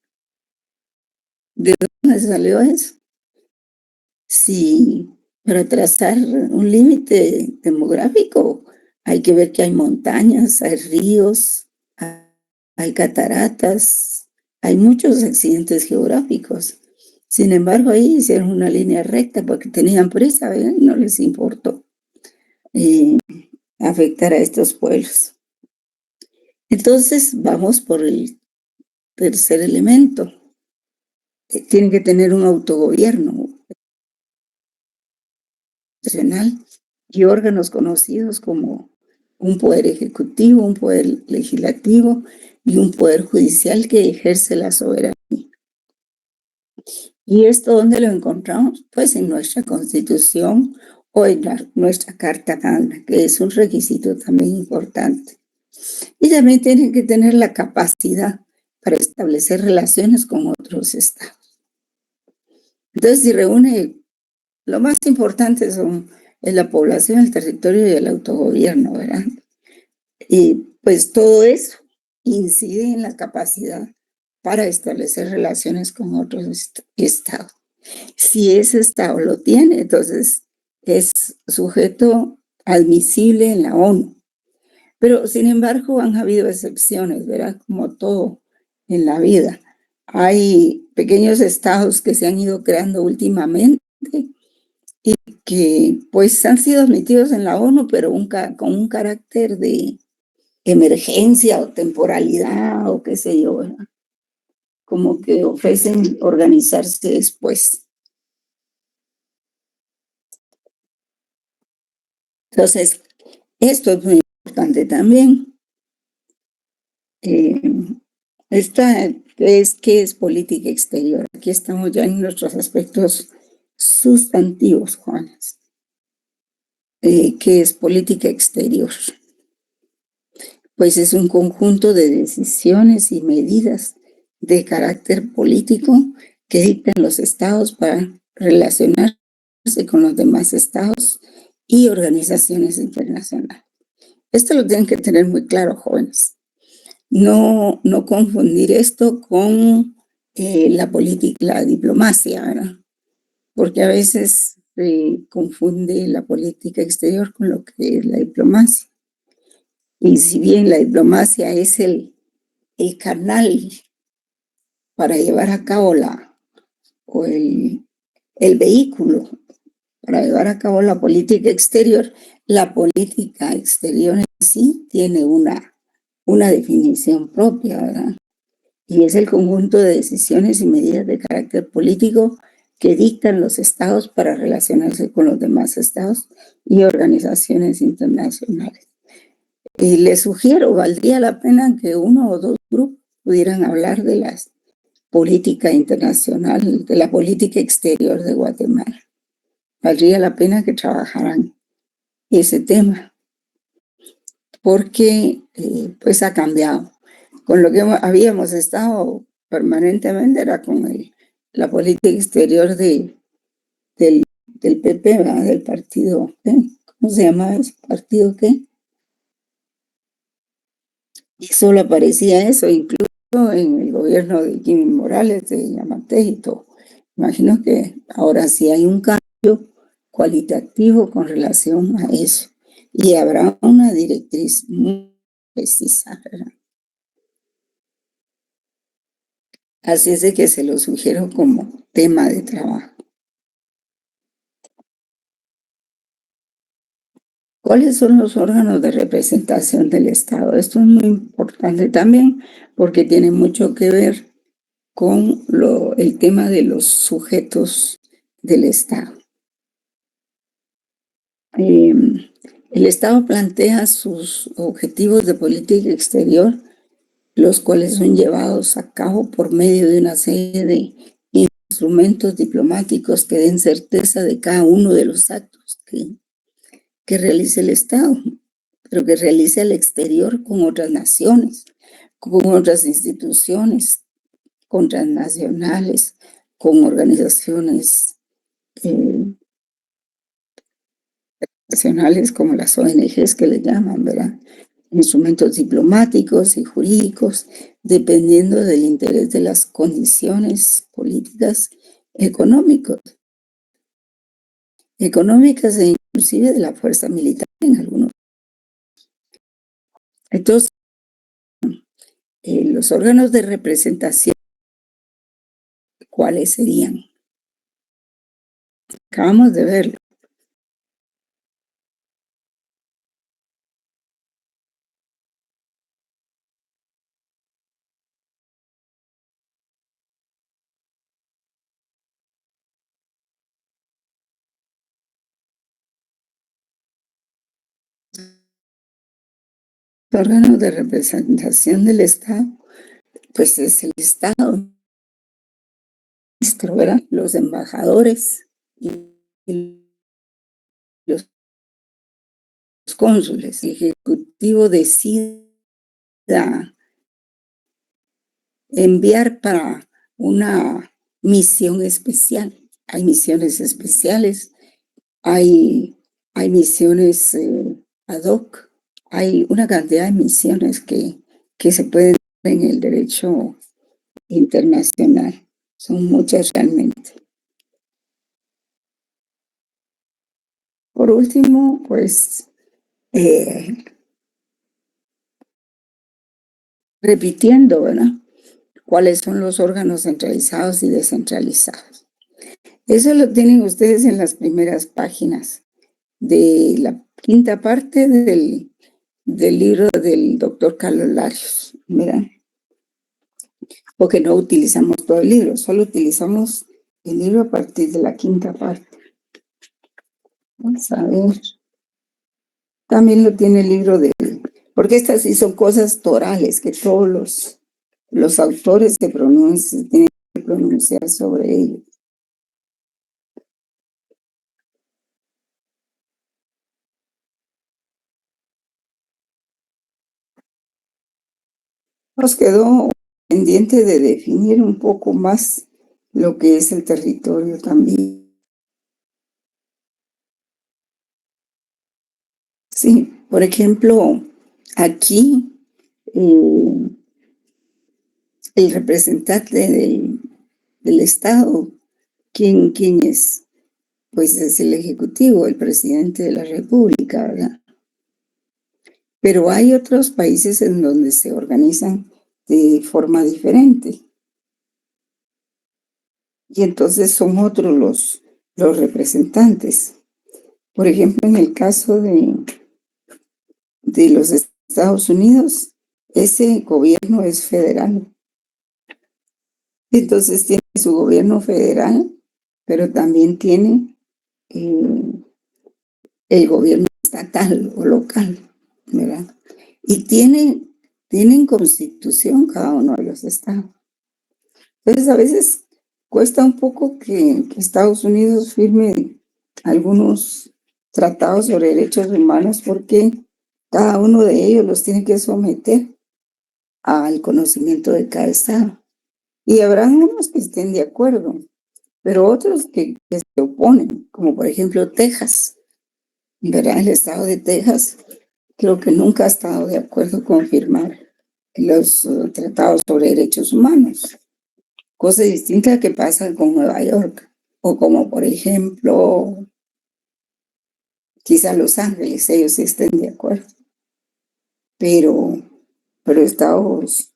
¿De dónde salió eso? Sí, para trazar un límite demográfico hay que ver que hay montañas, hay ríos, hay cataratas, hay muchos accidentes geográficos. Sin embargo, ahí hicieron una línea recta porque tenían prisa, ¿verdad? Y no les importó afectar a estos pueblos. Entonces, vamos por el tercer elemento. Tienen que tener un autogobierno nacional y órganos conocidos como un poder ejecutivo, un poder legislativo y un poder judicial que ejerce la soberanía. ¿Y esto dónde lo encontramos? Pues en nuestra Constitución o en nuestra Carta Magna, que es un requisito también importante. Y también tienen que tener la capacidad para establecer relaciones con otros estados. Entonces, si reúne, lo más importante es la población, el territorio y el autogobierno, ¿verdad? Y pues todo eso incide en la capacidad para establecer relaciones con otros estados. Si ese estado lo tiene, entonces es sujeto admisible en la ONU. Pero sin embargo han habido excepciones, ¿verdad? Como todo en la vida. Hay pequeños estados que se han ido creando últimamente y que pues han sido admitidos en la ONU, pero con un carácter de emergencia o temporalidad o qué sé yo, ¿verdad? Como que ofrecen organizarse después. Entonces, esto es muy importante también. Esta ¿qué es política exterior? Aquí estamos ya en nuestros aspectos sustantivos, Juanes. ¿Qué es política exterior? Pues es un conjunto de decisiones y medidas de carácter político que dictan los estados para relacionarse con los demás estados y organizaciones internacionales. Esto lo tienen que tener muy claro, jóvenes. No confundir esto con la política, la diplomacia, ¿verdad? Porque a veces se confunde la política exterior con lo que es la diplomacia. Y si bien la diplomacia es el canal para llevar a cabo el vehículo para llevar a cabo la política exterior en sí tiene una definición propia, ¿verdad? Y es el conjunto de decisiones y medidas de carácter político que dictan los estados para relacionarse con los demás estados y organizaciones internacionales. Y les sugiero, valdría la pena que uno o dos grupos pudieran hablar de la política internacional, de la política exterior de Guatemala. Valdría la pena que trabajaran ese tema, porque pues ha cambiado. Con lo que habíamos estado permanentemente era con la política exterior del PP, ¿verdad? Del partido, ¿qué? ¿Cómo se llama ese partido? ¿Qué? Y solo aparecía eso, incluso en el gobierno de Jimmy Morales, de Yamatei y todo. Imagino que ahora sí hay un cambio cualitativo con relación a eso. Y habrá una directriz muy precisa, ¿verdad? Así es de que se lo sugiero como tema de trabajo. ¿Cuáles son los órganos de representación del Estado? Esto es muy importante también porque tiene mucho que ver con el tema de los sujetos del Estado. El Estado plantea sus objetivos de política exterior, los cuales son llevados a cabo por medio de una serie de instrumentos diplomáticos que den certeza de cada uno de los actos que realice el Estado, pero que realice al exterior con otras naciones, con otras instituciones, con transnacionales, con organizaciones nacionales como las ONGs que le llaman, ¿verdad? Instrumentos diplomáticos y jurídicos, dependiendo del interés de las condiciones políticas económicas e inclusive de la fuerza militar en algunos. Entonces, los órganos de representación, ¿cuáles serían? Acabamos de verlo. Los órganos de representación del Estado, pues es el Estado, ¿verdad? Los embajadores y los cónsules. El Ejecutivo decida enviar para una misión especial. Hay misiones especiales, hay misiones ad hoc, hay una cantidad de misiones que se pueden dar en el derecho internacional. Son muchas realmente. Por último, pues, repitiendo, ¿verdad? ¿Cuáles son los órganos centralizados y descentralizados? Eso lo tienen ustedes en las primeras páginas de la quinta parte del del libro del doctor Carlos Larios, ¿verdad? Porque no utilizamos todo el libro, solo utilizamos el libro a partir de la quinta parte. Vamos a ver. También lo tiene el libro de... Porque estas sí son cosas torales que todos los autores se tienen que pronunciar sobre ello. Nos quedó pendiente de definir un poco más lo que es el territorio también. Sí, por ejemplo, aquí el representante del Estado, ¿quién es? Pues es el Ejecutivo, el presidente de la República, ¿verdad? Pero hay otros países en donde se organizan de forma diferente. Y entonces son otros los representantes. Por ejemplo, en el caso de los Estados Unidos, ese gobierno es federal. Entonces tiene su gobierno federal, pero también tiene el gobierno estatal o local, ¿verdad? Y tienen constitución cada uno de los estados. Entonces a veces cuesta un poco que Estados Unidos firme algunos tratados sobre derechos humanos porque cada uno de ellos los tiene que someter al conocimiento de cada estado. Y habrá unos que estén de acuerdo, pero otros que se oponen, como por ejemplo Texas. ¿Verdad? El estado de Texas creo que nunca ha estado de acuerdo con firmar los tratados sobre derechos humanos. Cosa distinta que pasa con Nueva York, o como por ejemplo, quizá Los Ángeles, ellos sí estén de acuerdo. Pero estados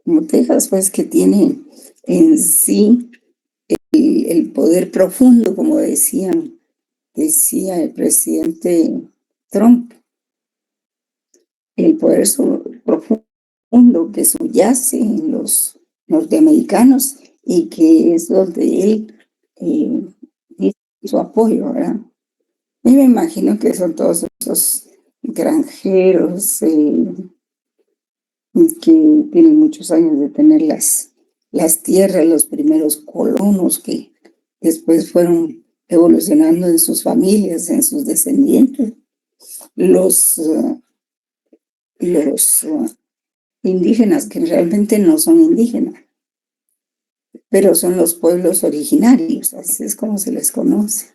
como Texas, pues que tiene en sí el poder profundo, como decía el presidente Trump, el poder profundo que subyace en los norteamericanos y que es donde él dice su apoyo, ¿verdad? Y me imagino que son todos esos granjeros que tienen muchos años de tener las tierras, los primeros colonos que después fueron evolucionando en sus familias, en sus descendientes. Los indígenas que realmente no son indígenas, pero son los pueblos originarios, así es como se les conoce.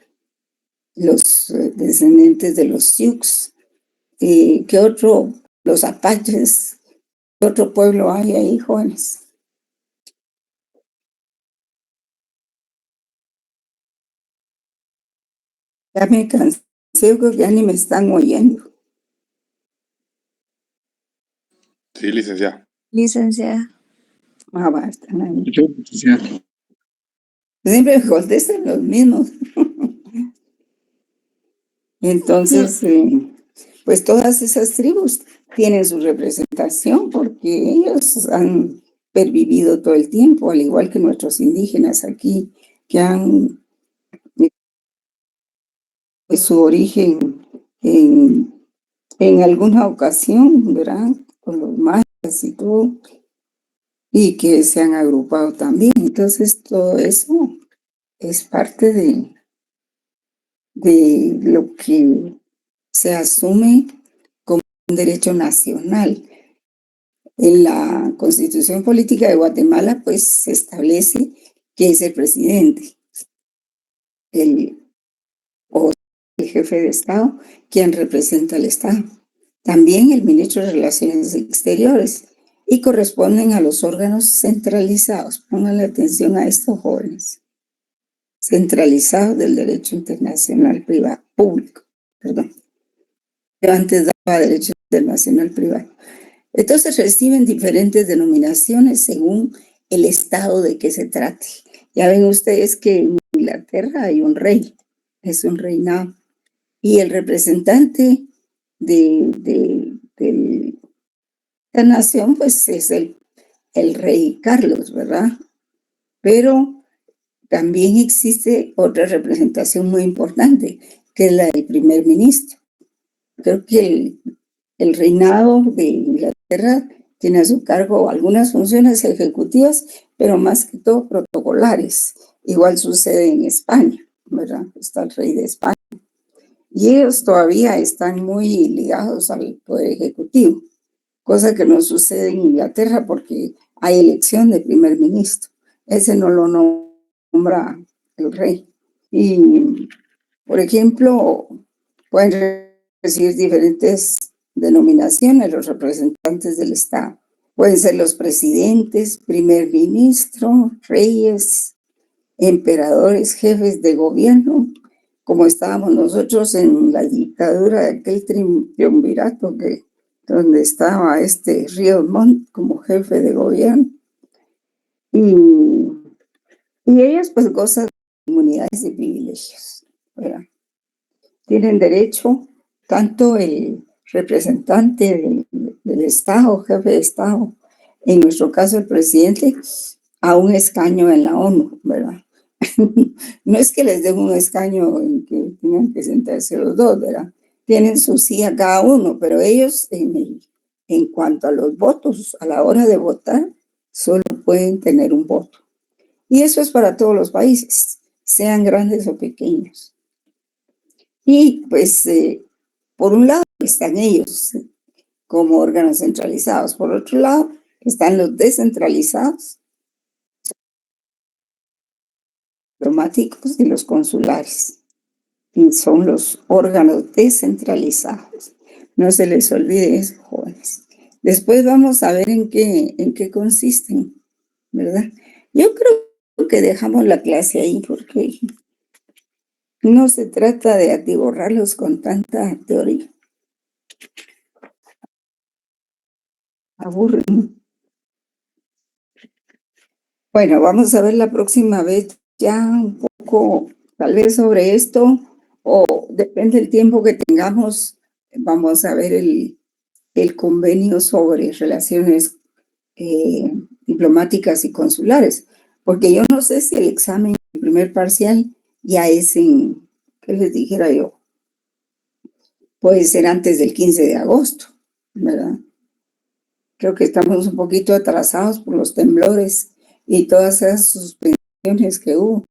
Los descendientes de los Sioux. ¿Qué otro? Los apaches. ¿Qué otro pueblo hay ahí, jóvenes? Ya me cansé, creo que ya ni me están oyendo. Sí, licenciada. Licenciada. Va, están ahí. Yo, licenciada. Siempre me contestan los mismos. Entonces, pues todas esas tribus tienen su representación porque ellos han pervivido todo el tiempo, al igual que nuestros indígenas aquí, que han su origen en alguna ocasión, ¿verdad? Con los mayas y todo, y que se han agrupado también. Entonces, todo eso es parte de lo que se asume como un derecho nacional. En la Constitución Política de Guatemala, pues, se establece que es el presidente, el jefe de Estado, quien representa al Estado. También el ministro de Relaciones Exteriores, y corresponden a los órganos centralizados. Pónganle atención a estos jóvenes. Centralizados del derecho internacional privado, público, perdón. Yo antes daba derecho internacional privado. Entonces reciben diferentes denominaciones según el estado de que se trate. Ya ven ustedes que en Inglaterra hay un rey, es un reinado. Y el representante del La nación, pues, es el rey Carlos, ¿verdad? Pero también existe otra representación muy importante, que es la del primer ministro. Creo que el reinado de Inglaterra tiene a su cargo algunas funciones ejecutivas, pero más que todo protocolares. Igual sucede en España, ¿verdad? Está el rey de España. Y ellos todavía están muy ligados al poder ejecutivo, cosa que no sucede en Inglaterra porque hay elección de primer ministro. Ese no lo nombra el rey. Y, por ejemplo, pueden recibir diferentes denominaciones los representantes del Estado. Pueden ser los presidentes, primer ministro, reyes, emperadores, jefes de gobierno, como estábamos nosotros en la dictadura de aquel triunvirato donde estaba Ríos Montt como jefe de gobierno. Y ellos pues gozan de inmunidades y privilegios, ¿verdad? Tienen derecho, tanto el representante del Estado, jefe de Estado, en nuestro caso el presidente, a un escaño en la ONU, ¿verdad? No es que les den un escaño en que tengan que sentarse los dos, ¿verdad? Tienen su silla cada uno, pero ellos en cuanto a los votos, a la hora de votar, solo pueden tener un voto. Y eso es para todos los países, sean grandes o pequeños. Y pues, por un lado están ellos como órganos centralizados, por otro lado están los descentralizados, diplomáticos y los consulares. Y son los órganos descentralizados. No se les olvide eso, jóvenes. Después vamos a ver en qué consisten, ¿verdad? Yo creo que dejamos la clase ahí porque no se trata de atiborrarlos con tanta teoría. Aburren. Bueno, vamos a ver la próxima vez ya un poco, tal vez sobre esto, o depende del tiempo que tengamos, vamos a ver el convenio sobre relaciones diplomáticas y consulares, porque yo no sé si el examen, el primer parcial, ya es en, ¿qué les dijera yo? Puede ser antes del 15 de agosto, ¿verdad? Creo que estamos un poquito atrasados por los temblores y todas esas suspensiones que hubo.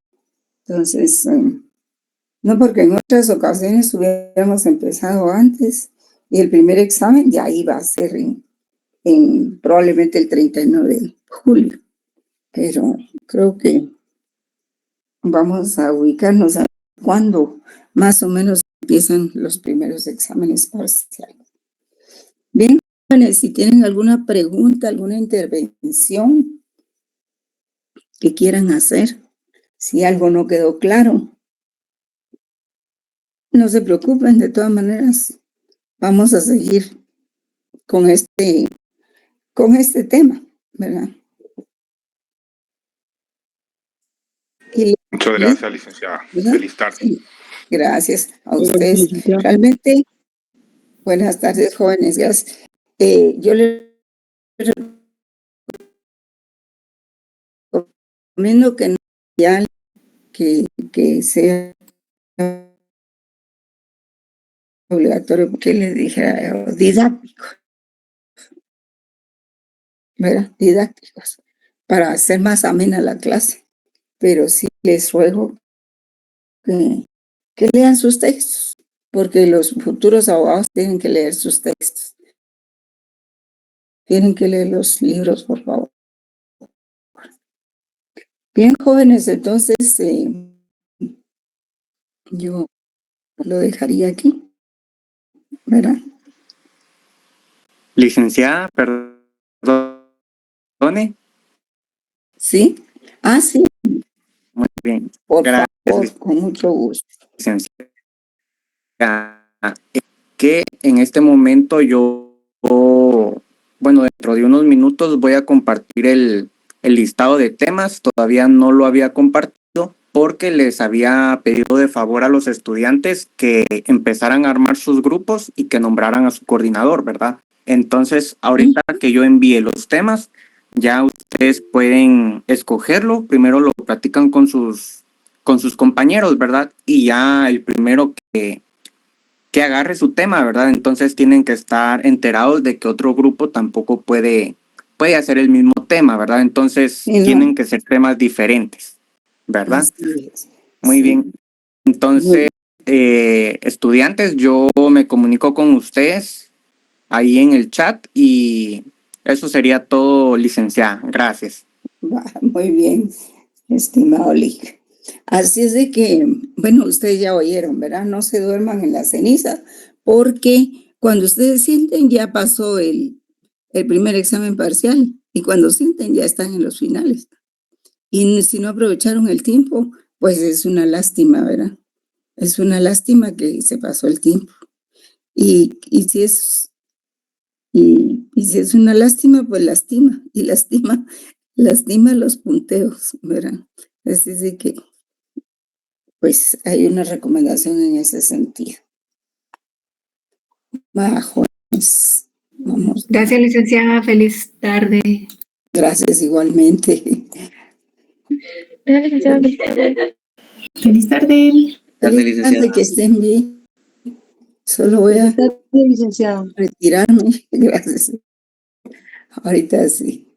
Entonces, no, porque en otras ocasiones hubiéramos empezado antes y el primer examen ya iba a ser en probablemente el 31 de julio. Pero creo que vamos a ubicarnos a cuándo más o menos empiezan los primeros exámenes parciales. Bien, jóvenes, si tienen alguna pregunta, alguna intervención que quieran hacer, si algo no quedó claro, no se preocupen, de todas maneras, vamos a seguir con este tema, ¿verdad? Muchas gracias, licenciada. ¿Verdad? Feliz tarde. Sí, gracias a ustedes. Realmente, buenas tardes, jóvenes. Gracias. Yo les recomiendo que no ya que sea obligatorio, que les dijera didáctico, ¿verdad? Didácticos, para hacer más amena la clase. Pero sí les ruego que lean sus textos, porque los futuros abogados tienen que leer sus textos. Tienen que leer los libros, por favor. Bien, jóvenes, entonces yo lo dejaría aquí, ¿verdad? Licenciada, perdone. ¿Sí? Ah, sí, Muy bien. por Gracias, favor, con mucho gusto. licenciada. Que en este momento bueno, dentro de unos minutos voy a compartir el listado de temas. Todavía no lo había compartido porque les había pedido de favor a los estudiantes que empezaran a armar sus grupos y que nombraran a su coordinador, ¿verdad? Entonces, ahorita que yo envíe los temas, ya ustedes pueden escogerlo. Primero lo platican con sus compañeros, ¿verdad? Y ya el primero que agarre su tema, ¿verdad? Entonces tienen que estar enterados de que otro grupo tampoco puede hacer el mismo tema, ¿verdad? Entonces Sí, ¿no? tienen que ser temas diferentes, ¿verdad? Así es. Muy Sí. bien. Entonces, estudiantes, yo me comunico con ustedes ahí en el chat y eso sería todo, licenciada. Gracias. Va, muy bien, estimado Lick. Así es de que, bueno, ustedes ya oyeron, ¿verdad? No se duerman en la ceniza, porque cuando ustedes sienten ya pasó el primer examen parcial y cuando sienten ya están en los finales. Y si no aprovecharon el tiempo, pues es una lástima, ¿verdad? Es una lástima que se pasó el tiempo. Y si es una lástima, pues lastima, y lastima los punteos, ¿verdad? Así es de que, pues hay una recomendación en ese sentido. Jóvenes, vamos. Gracias, licenciada. Feliz tarde. Gracias igualmente. Feliz tarde. Gracias, Feliz tarde, que estén bien. Solo voy a Licenciado. retirarme. Gracias. Ahorita sí.